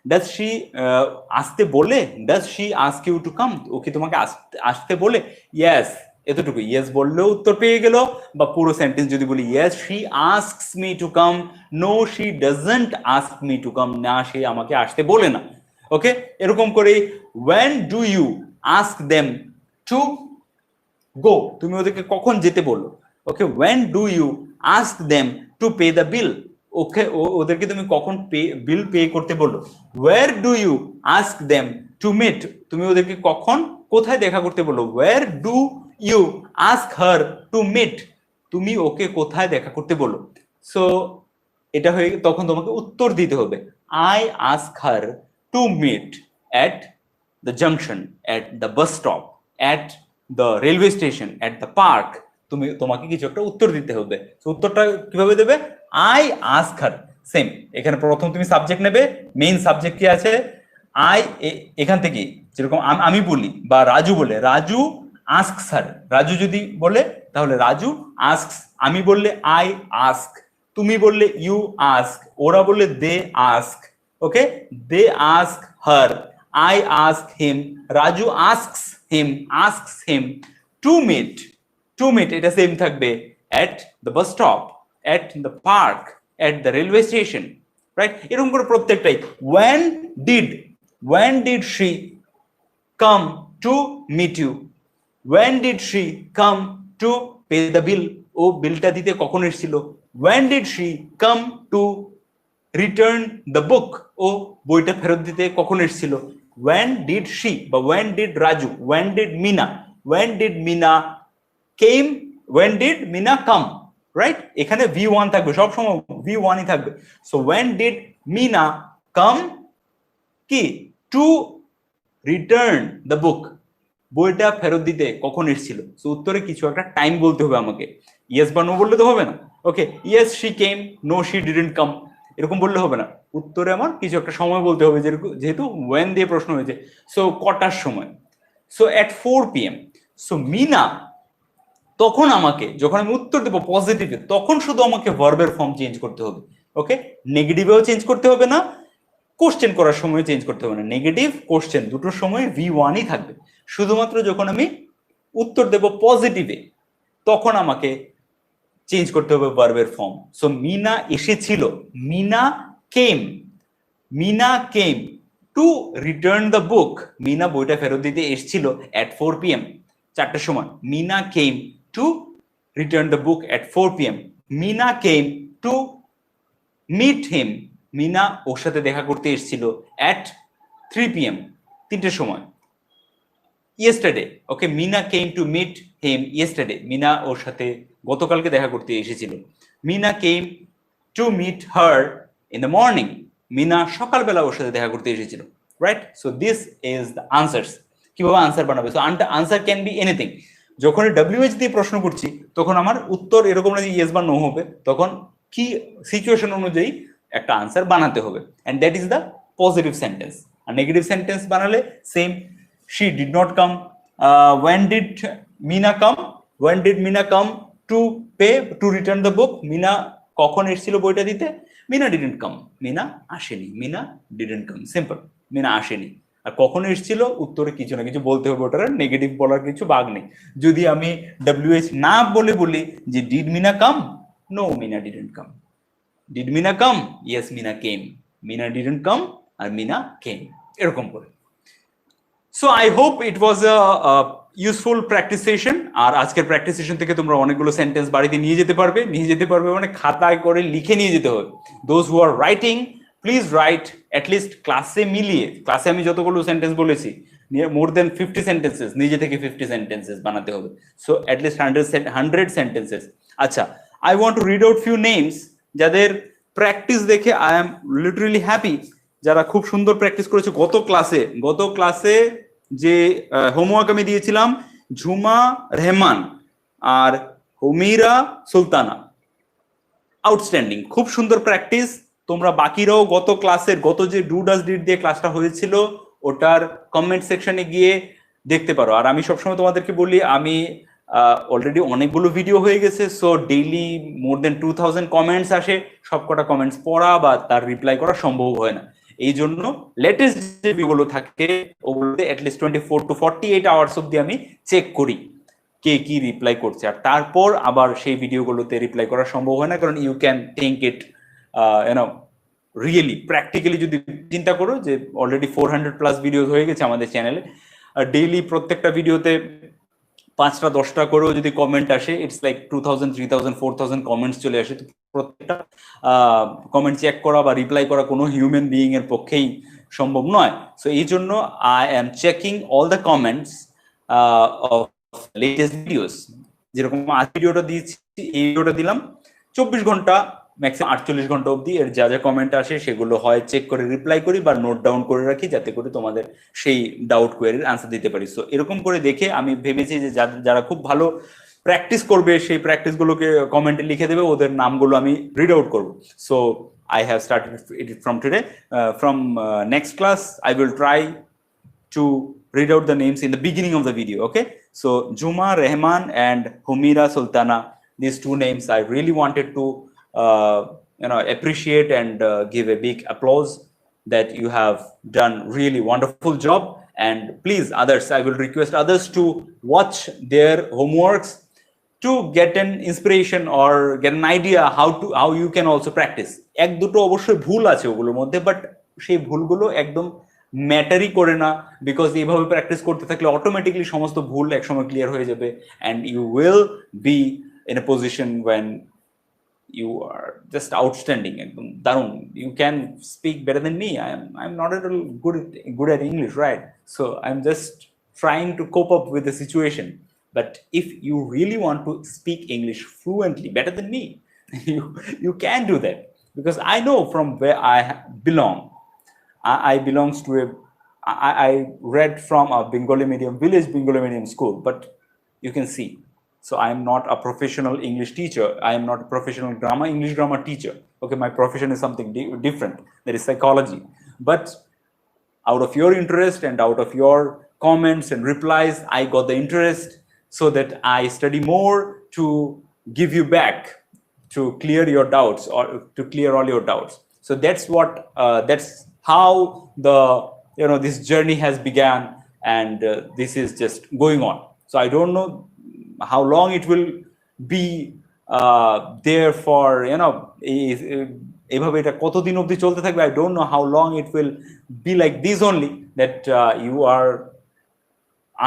ডাজ শি আসতে বলে, does she ask you to come, ও কি তোমাকে আসতে বলে? ইয়েস, এতটুকু ইয়েস বললেও উত্তর পেয়ে গেল। বা পুরো সেন্টেন্স যদি বলি, yes she asks me to come, no she doesn't ask me to come, না সে আমাকে আসতে বলে না। ওকে, এরকম করে when do you ask them to গো, তুমি ওদেরকে কখন যেতে বলো। ওকে, when do you ask them to pay the bill? ওকে, ওদেরকে তুমি কখন বিল পে করতে বলো। where do you ask them to meet? তুমি ওদেরকে কখন কোথায় দেখা করতে বলো। where do you ask her to meet? তুমি ওকে কোথায় দেখা করতে বলো। সো এটা হয়ে তখন তোমাকে উত্তর দিতে হবে, I ask her to meet at the junction, at the bus stop, at the railway station, at the park. তোমাকে কিছু একটা উত্তর দিতে হবে। উত্তরটা কিভাবে দেবে, I ask her। সেম, এখানে প্রথম তুমি সাবজেক্ট নেবে, মেইন সাবজেক্ট কি আছে, আই, এখান থেকে যেরকম আমি বলি বা রাজু বলে, রাজু আস্ক স্যার, রাজু যদি বলে তাহলে রাজু আস্ক, আমি বললে আই আস্ক, তুমি বললে ইউ আস্ক, ওরা বললে they ask. Okay, they ask her, I ask him, Raju asks him to meet. To meet এটা সেম থাকবে, at the bus stop, at the park, at the railway station, right. এরকম করে প্রত্যেকটাই। when did she come to meet you? when did she come to pay the bill? ও বিলটা দিতে কখন এসেছিল। when did she come to return the book? ও বইটা ফেরত দিতে কখন এসেছিল। when did she বা when did Raju, when did Meena came, when did Meena come, right. এখানে V1 থাকবে, সব সময় V1ই থাকবে। So when did Meena come কি, টু রিটার্ন দ্য বুক, বইটা ফেরত দিতে কখন এসেছিল। সো উত্তরে কিছু একটা টাইম বলতে হবে আমাকে, ইয়েস বা নো বললে তো হবে না। Okay, yes she came, no she didn't come, এরকম বললে হবে না। উত্তরে আমার কিছু একটা সময় বলতে হবে, যেহেতু ওয়েন দিয়ে প্রশ্ন হয়েছে। সো কটার সময়, সো এট 4 PM। সো মিনা তখন আমাকে, যখন আমি উত্তর দেবো পজিটিভে, তখন শুধু আমাকে ভার্বের ফর্ম চেঞ্জ করতে হবে। ওকে, নেগেটিভেও চেঞ্জ করতে হবে না, কোশ্চেন করার সময় চেঞ্জ করতে হবে না। নেগেটিভ কোশ্চেন দুটোর সময় V1ই থাকবে। শুধুমাত্র যখন আমি উত্তর দেব পজিটিভে, তখন আমাকে চেঞ্জ করতে হবে ভার্বের ফর্ম। সো মিনা এসেছিল, Meena came to return the book, Meena বইটা ফেরত দিতে এসেছিল এট 4 PM, 4টার সময়। Meena came to return the book at 4 PM। Meena came to meet him, Meena ওর সাথে দেখা করতে এসেছিল এট 3 PM, 3টের সময়। Yesterday, okay, Meena came to meet him yesterday, Meena ওর সাথে গতকালকে দেখা করতে এসেছিল। Meena came to meet her in the morning, Meena সকালবেলা ওর সাথে দেখা করতে এসেছিল, right. So this is the answers. কিভাবে আনসার বানাবে, so answer can be anything. যখন WH দিয়ে প্রশ্ন করছি তখন আমার উত্তর এরকম না যে ইয়েস বা নো হবে, তখন কি সিচুয়েশন অনুযায়ী একটা আনসার বানাতে হবে, and that is the positive sentence. আর নেগেটিভ সেন্টেন্স বানালে same, she did not come, when did Meena come to pay, to return the book, Meena কখন এসেছিল বইটা দিতে, মিনা didn't come, মিনা আসেনি, Mina didn't come, simple, Mina আসেনি। আর কখন এসেছিল, উত্তরে কিছু না কিছু বলতে হবে, ওটার নেগেটিভ বলার কিছু বাগ নেই। যদি আমি WH না বলি যে did Meena come, no, Meena didn't come. did Meena come, yes, Meena came. Meena didn't come R Meena came, এরকম করে। So I hope it was a useful practice session. আর আজকের প্র্যাকটিস সেশন থেকে তোমরা অনেকগুলো সেন্টেন্স বাড়িতে নিয়ে যেতে পারবে, মানে খাতায় করে লিখে নিয়ে যেতে হবে। Those who are writing, please write at least ক্লাসে মিলিয়ে, ক্লাসে আমি যতগুলো সেন্টেন্স বলেছি, মোর দেন 50 সেন্টেন্সেস, নিজে থেকে 50 সেন্টেন্সেস বানাতে হবে। So at least 100 sentences. আচ্ছা, I want to read out few names যাদের প্র্যাকটিস দেখে আই এম লিটারালি হ্যাপি, যারা খুব সুন্দর প্র্যাকটিস করেছে গত ক্লাসে যে হোমওয়ার্ক আমি দিয়েছিলাম, ঝুমা রহমান আর হুমিরা সুলতানা, আউটস্ট্যান্ডিং, খুব সুন্দর প্র্যাকটিস। তোমরা বাকিরাও গত যে ডু ডাজ ডিড দিয়ে ক্লাসটা হয়েছিল ওটার কমেন্ট সেকশনে গিয়ে দেখতে পারো। আর আমি সবসময় তোমাদেরকে বলি, আমি অলরেডি অনেকগুলো ভিডিও হয়ে গেছে, সো ডেইলি মোর দেন 2000 কমেন্টস আসে, সবকটা কমেন্টস পড়া বা তার রিপ্লাই করা সম্ভব হয় না। এই জন্য লেটেস্ট যে ভিডিওগুলো থাকে ওগুলোতে অ্যাটলিস্ট 24 to 48 আওয়ার্স অব্দি আমি চেক করি কে কি রিপ্লাই করছে, আর তারপর আবার সেই ভিডিওগুলোতে রিপ্লাই করা সম্ভব হয় না, কারণ you can think it really practically যদি চিন্তা করো যে অলরেডি 400+ ভিডিও হয়ে গেছে আমাদের চ্যানেলে, আর ডেইলি প্রত্যেকটা ভিডিওতে 5টা 10টা করেও যদি কমেন্ট আসে, ইটস লাইক 2000 3000 4000 কমেন্টস চলে আসে। তো প্রত্যেকটা কমেন্ট চেক করা বা রিপ্লাই করা কোনো হিউম্যান বিইং এর পক্ষেই সম্ভব নয়। সো এই জন্য I am checking all the comments of latest videos. যেরকম আজ ভিডিওটা দিয়েছি, এই ভিডিওটা দিলাম 24 ঘন্টা ম্যাক্সিমাম 48 ঘন্টা অবধি এর যা যা কমেন্ট আসে সেগুলো হয় চেক করে রিপ্লাই করি বা নোট ডাউন করে রাখি, যাতে করে তোমাদের সেই ডাউট কোয়েরির আনসার দিতে পারি। সো এরকম করে দেখে আমি ভেবেছি যে যারা খুব ভালো প্র্যাকটিস করবে সেই প্র্যাকটিসগুলোকে কমেন্টে লিখে দেবে, ওদের নামগুলো আমি রিড আউট করবো। So I have started it from today. From next class, I will try to read out the names in the beginning of the video. Okay, so Juma Rehman and Humira Sultana, these two names I really wanted to appreciate and give a big applause that you have done really wonderful job. And please others, I will request others to watch their homeworks to get an inspiration or get an idea how you can also practice. এক দুটো অবশ্যই ভুল আছে ওগুলোর মধ্যে, but সেই ভুলগুলো একদম ম্যাটারই করে না, বিকজ এইভাবে প্র্যাকটিস করতে থাকলে অটোমেটিকলি সমস্ত ভুল একসময় ক্লিয়ার হয়ে যাবে, and you will be in a position when you are just outstanding, ekdom darun. You can speak better than me. I'm not at all good at English, right? So I'm just trying to cope up with the situation. But if you really want to speak English fluently better than me, you can do that, because I know from where I belong. I belongs to I read from a Bengali medium, village Bengali medium school, but you can see. So I am not a professional English teacher. I am not a professional English grammar teacher. Okay, my profession is something different. That is psychology. But out of your interest and out of your comments and replies, I got the interest, so that I study more to give you back, to clear your doubts or to clear all your doubts. So that's what that's how this journey has begun, and this is just going on. So I don't know how long it will be there for, এইভাবে এটা কতদিন অবধি চলতে থাকবে। I don't know how long it will be like this only, that you are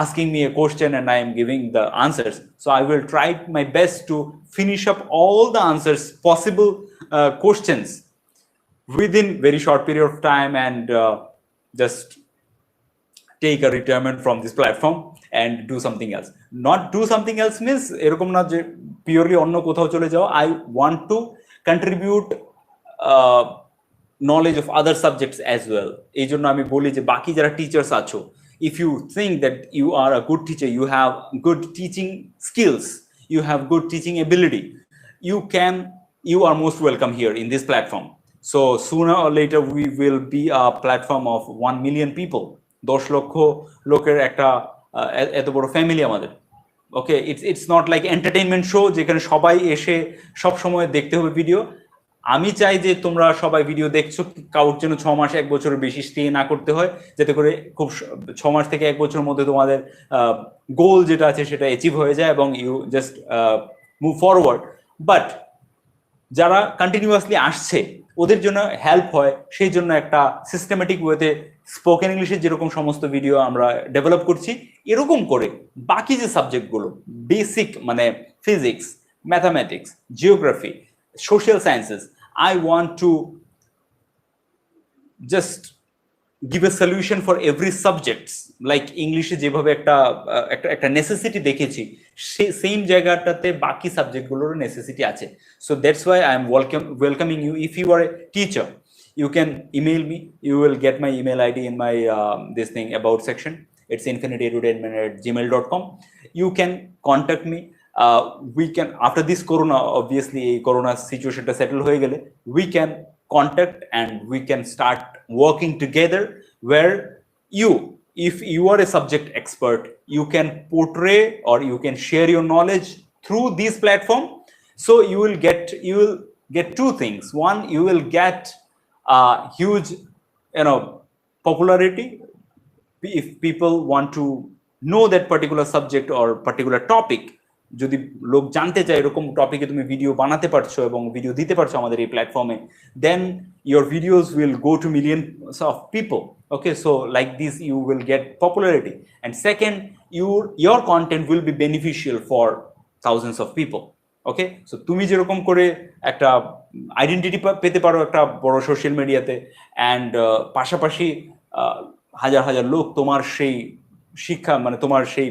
asking me a question and I am giving the answers. So I will try my best to finish up all the answers, possible questions within very short period of time, and just take a retirement from this platform and do something else. Not do something else means এরকম না যে purely অন্য কোথাও চলে যাও। I want to contribute knowledge of other subjects as well. এই জন্য আমি বলি যে বাকি যারা টিচার্স আছো, if you think that you are a good teacher, you have good teaching skills, you have good teaching ability, you are most welcome here in this platform. So sooner or later we will be a platform of 1 million people. 10 লক্ষ লোকের একটা এত বড় family আমাদের। Okay, it's not like entertainment show যেখানে সবাই এসে সব সময় দেখতে হবে ভিডিও। আমি চাই যে তোমরা সবাই ভিডিও দেখছো, কাউর জন্য 6 মাস 1 বছরের বেশি স্টে না করতে হয়, যাতে করে খুব 6 মাস থেকে 1 বছরের মধ্যে তোমাদের গোল যেটা আছে সেটা অ্যাচিভ হয়ে যায় এবং you just move forward. But যারা কন্টিনিউয়াসলি আসছে ওদের জন্য হেল্প হয়, সেই জন্য একটা সিস্টেমেটিক ওয়েতে স্পোকেন ইংলিশের যেরকম সমস্ত ভিডিও আমরা ডেভেলপ করছি, এরকম করে বাকি যে সাবজেক্টগুলো বেসিক, মানে physics, mathematics, geography, social sciences, I want to just give a solution for every subject. Like ইংলিশে যেভাবে একটা নেসেসিটি দেখেছি, সেম জায়গাটাতে বাকি সাবজেক্টগুলোরও নেসেসিটি আছে। So that's why I am welcoming you. If you are a teacher, you can email me. You will get my email ID in my this thing about section. It's infiniteentertainment@gmail.com. You can contact me. We can, after this corona, obviously corona situation to settle hoye gele, we can contact and we can start working together, where if you are a subject expert, you can portray or you can share your knowledge through this platform. So you will get two things. One, you will get huge popularity if people want to know that particular subject or particular topic. যদি লোক জানতে চায় এরকম টপিকে তুমি video বানাতে পারছো এবং ভিডিও দিতে পারছো আমাদের এই প্ল্যাটফর্মে, দেন your videos will go to millions of people. Okay, so like this you will get popularity, and second, your content will be beneficial for thousands of people. Okay, so তুমি যেরকম করে একটা আইডেন্টিটি পেতে পারো একটা বড় সোশ্যাল মিডিয়াতে, and পাশাপাশি হাজার হাজার লোক তোমার সেই শিক্ষা, মানে তোমার সেই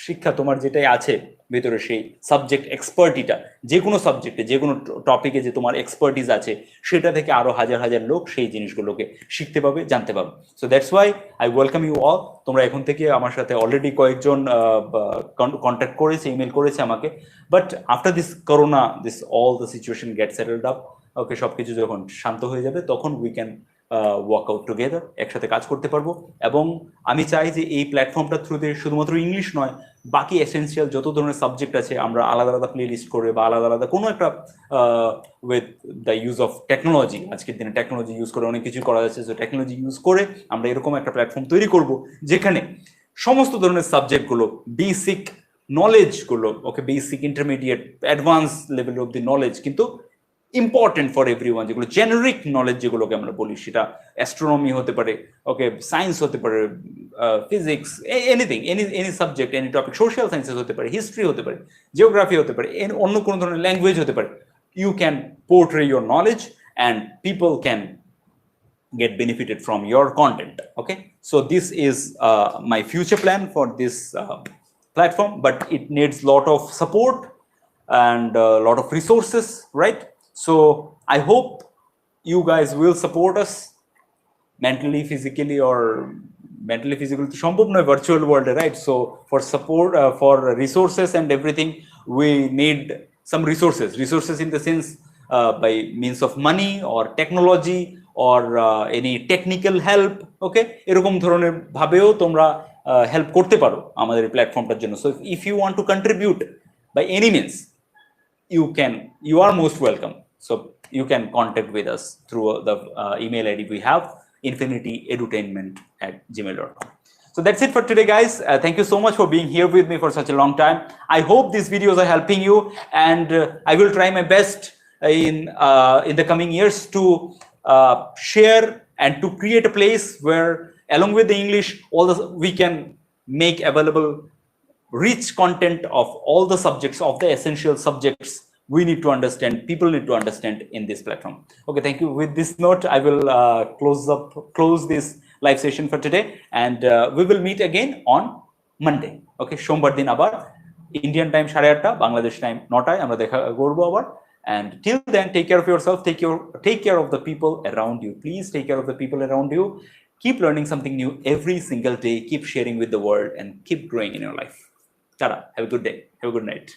শিক্ষা, তোমার যেটাই আছে ভেতরে সেই সাবজেক্ট এক্সপার্টিটা, যে কোনো সাবজেক্টে যে কোনো টপিকে যে তোমার এক্সপার্টিস আছে, সেটা থেকে আরো হাজার হাজার লোক সেই জিনিসগুলোকে শিখতে পাবে, জানতে পাবে। So that's why I welcome you all. তোমরা এখন থেকে আমার সাথে অলরেডি কয়েকজন কন্ট্যাক্ট করেছে, ইমেল করেছে আমাকে, but after this corona, this all the situation get settled up, okay, সবকিছু যখন শান্ত হয়ে যাবে তখন we can work out together, একসাথে কাজ করতে পারবো। এবং আমি চাই যে এই প্ল্যাটফর্মটার থ্রুতে শুধুমাত্র ইংলিশ নয়, বাকি এসেন্সিয়াল যত ধরনের সাবজেক্ট আছে আমরা আলাদা আলাদা প্লে লিস্ট করে বা আলাদা আলাদা কোনো একটা with the use of technology, আজকের দিনে টেকনোলজি ইউজ করে অনেক কিছু করা যাচ্ছে, সো টেকনোলজি ইউজ করে আমরা এরকম একটা প্ল্যাটফর্ম তৈরি করব যেখানে সমস্ত ধরনের সাবজেক্টগুলো, বেসিক নলেজগুলো, okay, basic intermediate advance level of the knowledge, কিন্তু ইম্পর্টেন্ট ফর এভরিওয়ান, যেগুলো জেনারিক নলেজ যেগুলোকে আমরা বলি, সেটা অ্যাস্ট্রোনমি হতে পারে, ওকে, সায়েন্স হতে পারে, physics, anything, any subject, any topic, social sciences হতে পারে, হিস্ট্রি হতে পারে, জিওগ্রাফি হতে পারে, অন্য কোনো ধরনের ল্যাঙ্গুয়েজ হতে পারে। You can portray your knowledge and people can get benefited from your content. Okay, so this is my future plan for this platform, but it needs lot of support and a lot of resources, right? So I hope you guys will support us mentally, physically, or mentally, physically to সম্ভব নয় virtual world, right? So for support, for resources and everything, we need some resources in the sense by means of money or technology or any technical help. Okay, এরকম ধরনের ভাবেও তোমরা help করতে পারো আমাদের এই প্ল্যাটফর্মটার জন্য। So if you want to contribute by any means, you are most welcome. So you can contact with us through the email ID we have, infinityedutainment@gmail.com. So that's it for today, guys. Thank you so much for being here with me for such a long time. I hope these videos are helping you, and I will try my best in the coming years to share and to create a place where, along with the English, we can make available rich content of all the subjects, of the essential subjects we need to understand, people need to understand in this platform. Okay, thank you. With this note, I will close this live session for today, and we will meet again on Monday. Okay, সোমবার দিন আবার Indian time 8:30, Bangladesh time 9টায় আমরা দেখা করবো আবার। And till then, take care of yourself, take care of the people around you. Please take care of the people around you. Keep learning something new every single day. Keep sharing with the world and keep growing in your life. Tada. Have a good day. Have a good night.